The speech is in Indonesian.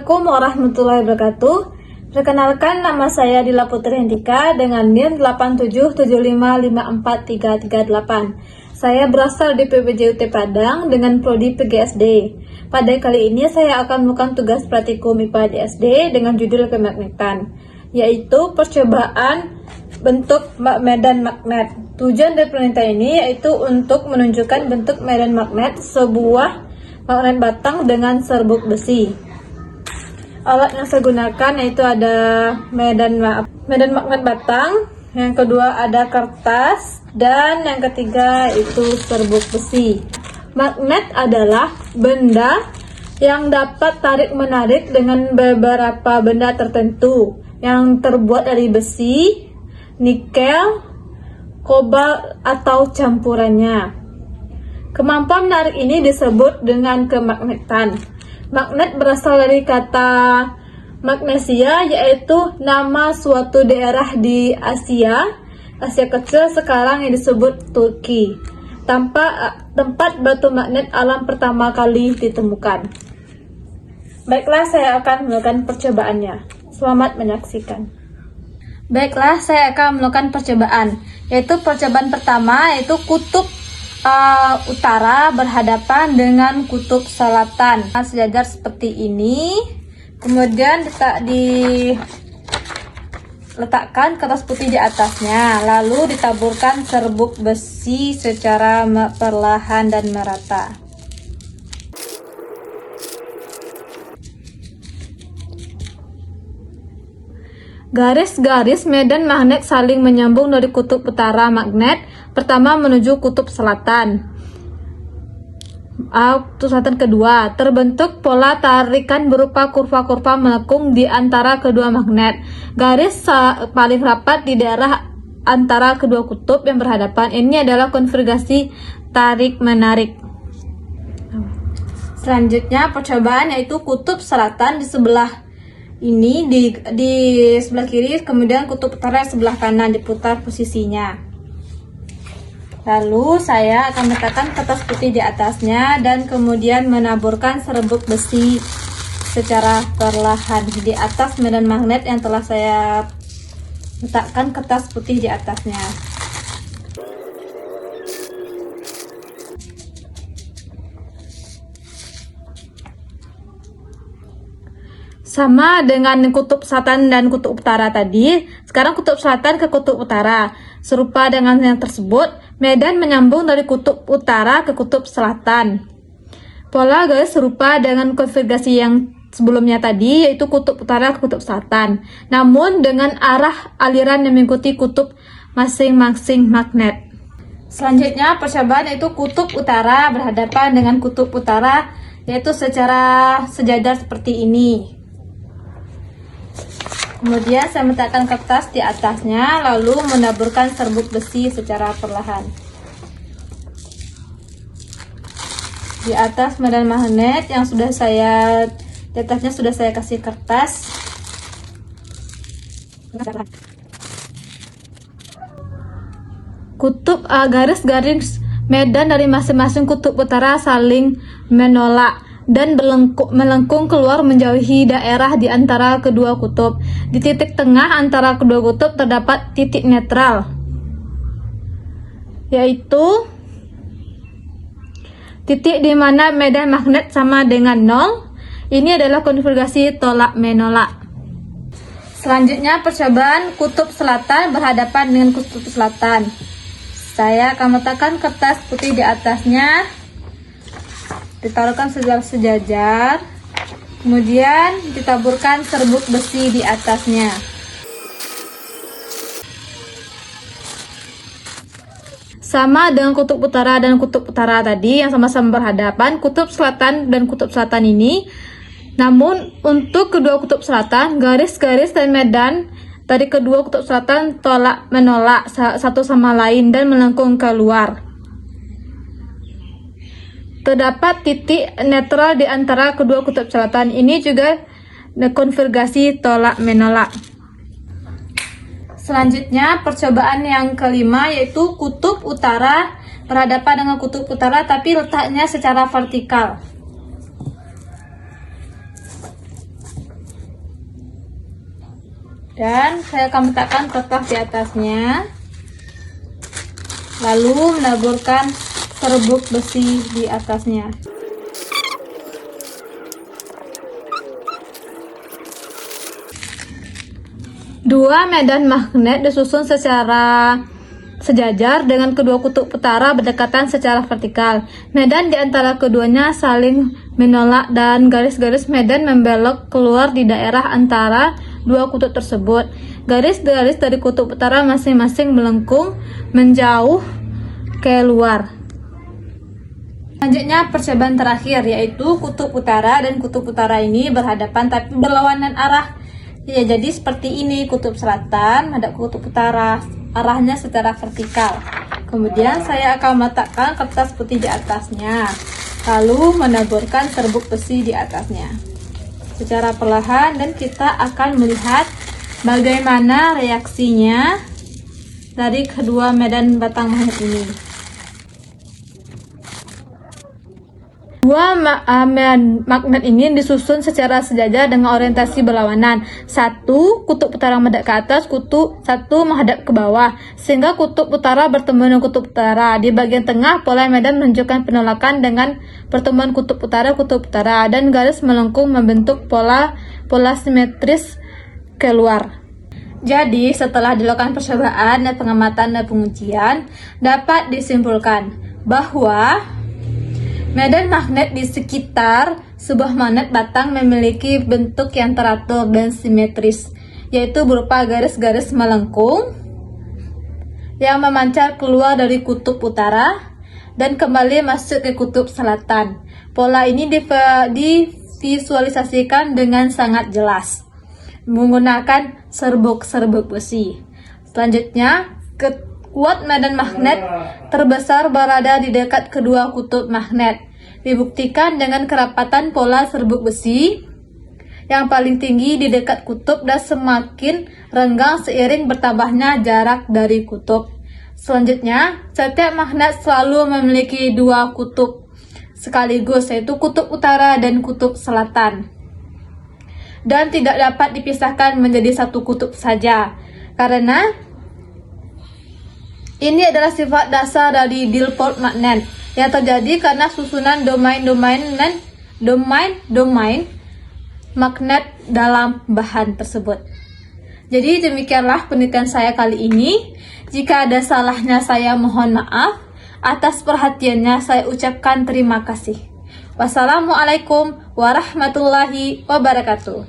Assalamualaikum warahmatullahi wabarakatuh. Perkenalkan, nama saya Dila Putri Hendika dengan NIM 87755438. Saya berasal di PPJUT Padang dengan prodi PGSD. Pada kali ini saya akan melakukan tugas praktikum IPA di SD dengan judul pemagnetan, yaitu percobaan bentuk medan magnet. Tujuan dari penelitian ini yaitu untuk menunjukkan bentuk medan magnet sebuah magnet batang dengan serbuk besi. Alat yang saya gunakan yaitu ada medan magnet batang, yang kedua ada kertas, dan yang ketiga itu serbuk besi. Magnet adalah benda yang dapat tarik-menarik dengan beberapa benda tertentu yang terbuat dari besi, nikel, kobalt, atau campurannya. Kemampuan menarik ini disebut dengan kemagnetan. Magnet berasal dari kata magnesia, yaitu nama suatu daerah di Asia Kecil sekarang yang disebut Turki. Tempat batu magnet alam pertama kali ditemukan. Baiklah, saya akan melakukan percobaannya. Selamat menyaksikan. Baiklah, saya akan melakukan percobaan. Yaitu percobaan pertama yaitu kutub utara berhadapan dengan kutub selatan. Sejajar seperti ini. Kemudian diletakkan kertas putih di atasnya, lalu ditaburkan serbuk besi secara perlahan dan merata. Garis-garis medan magnet saling menyambung dari kutub utara magnet pertama menuju kutub selatan. Kutub selatan kedua, terbentuk pola tarikan berupa kurva-kurva melengkung di antara kedua magnet. Garis paling rapat di daerah antara kedua kutub yang berhadapan. Ini adalah konfigurasi tarik-menarik. Selanjutnya percobaan yaitu kutub selatan di sebelah ini di sebelah kiri, kemudian kutub utara sebelah kanan, diputar posisinya. Lalu saya akan meletakkan kertas putih di atasnya dan kemudian menaburkan serbuk besi secara perlahan di atas medan magnet yang telah saya letakkan kertas putih di atasnya. Sama dengan kutub selatan dan kutub utara tadi, sekarang kutub selatan ke kutub utara. Serupa dengan yang tersebut, medan menyambung dari kutub utara ke kutub selatan. Pola garis serupa dengan konfigurasi yang sebelumnya tadi, yaitu kutub utara ke kutub selatan. Namun dengan arah aliran yang mengikuti kutub masing-masing magnet. Selanjutnya percobaan yaitu kutub utara berhadapan dengan kutub utara, yaitu secara sejajar seperti ini. Kemudian saya meletakkan kertas di atasnya, lalu menaburkan serbuk besi secara perlahan di atas medan magnet yang di atasnya sudah saya kasih kertas. Kutub garis-garis medan dari masing-masing kutub utara saling menolak dan melengkung keluar menjauhi daerah di antara kedua kutub. Di titik tengah antara kedua kutub terdapat titik netral, yaitu titik di mana medan magnet sama dengan 0. Ini adalah konfigurasi tolak menolak. Selanjutnya percobaan kutub selatan berhadapan dengan kutub selatan. Saya akan meletakkan kertas putih di atasnya, ditaruhkan sejajar, kemudian ditaburkan serbuk besi di atasnya. Sama dengan kutub utara dan kutub utara tadi yang sama-sama berhadapan, kutub selatan dan kutub selatan ini. Namun untuk kedua kutub selatan, garis-garis dan medan dari kedua kutub selatan tolak menolak satu sama lain dan melengkung keluar. Terdapat titik netral di antara kedua kutub selatan. Ini juga konfigurasi tolak menolak. Selanjutnya percobaan yang kelima yaitu kutub utara berhadapan dengan kutub utara tapi letaknya secara vertikal. Dan saya akan letakkan kertas di atasnya, lalu menaburkan serbuk besi di atasnya. Dua medan magnet disusun secara sejajar dengan kedua kutub utara berdekatan secara vertikal. Medan di antara keduanya saling menolak dan garis-garis medan membelok keluar di daerah antara dua kutub tersebut. Garis-garis dari kutub utara masing-masing melengkung menjauh keluar. Selanjutnya percobaan terakhir, yaitu kutub utara dan kutub utara ini berhadapan tapi berlawanan arah. Ya, jadi seperti ini, kutub selatan hadap kutub utara, arahnya secara vertikal. Kemudian saya akan meletakkan kertas putih di atasnya, lalu menaburkan serbuk besi di atasnya secara perlahan, dan kita akan melihat bagaimana reaksinya dari kedua medan batang magnet ini. Dua magnet ini disusun secara sejajar dengan orientasi berlawanan. Satu kutub utara menghadap ke atas, satu menghadap ke bawah, sehingga kutub utara bertemu dengan kutub utara. Di bagian tengah, pola medan menunjukkan penolakan dengan pertemuan kutub utara, dan garis melengkung membentuk pola simetris keluar. Jadi, setelah dilakukan percobaan dan pengamatan dan pengujian, dapat disimpulkan bahwa medan magnet di sekitar sebuah magnet batang memiliki bentuk yang teratur dan simetris, yaitu berupa garis-garis melengkung yang memancar keluar dari kutub utara dan kembali masuk ke kutub selatan. Pola ini divisualisasikan dengan sangat jelas menggunakan serbuk-serbuk besi. Selanjutnya, kuat medan magnet terbesar berada di dekat kedua kutub magnet. Dibuktikan dengan kerapatan pola serbuk besi yang paling tinggi di dekat kutub dan semakin renggang seiring bertambahnya jarak dari kutub. Selanjutnya, setiap magnet selalu memiliki dua kutub sekaligus, yaitu kutub utara dan kutub selatan, dan tidak dapat dipisahkan menjadi satu kutub saja, karena ini adalah sifat dasar dari dipole magnet yang terjadi karena susunan domain magnet dalam bahan tersebut. Jadi demikianlah penelitian saya kali ini. Jika ada salahnya saya mohon maaf. Atas perhatiannya saya ucapkan terima kasih. Wassalamualaikum warahmatullahi wabarakatuh.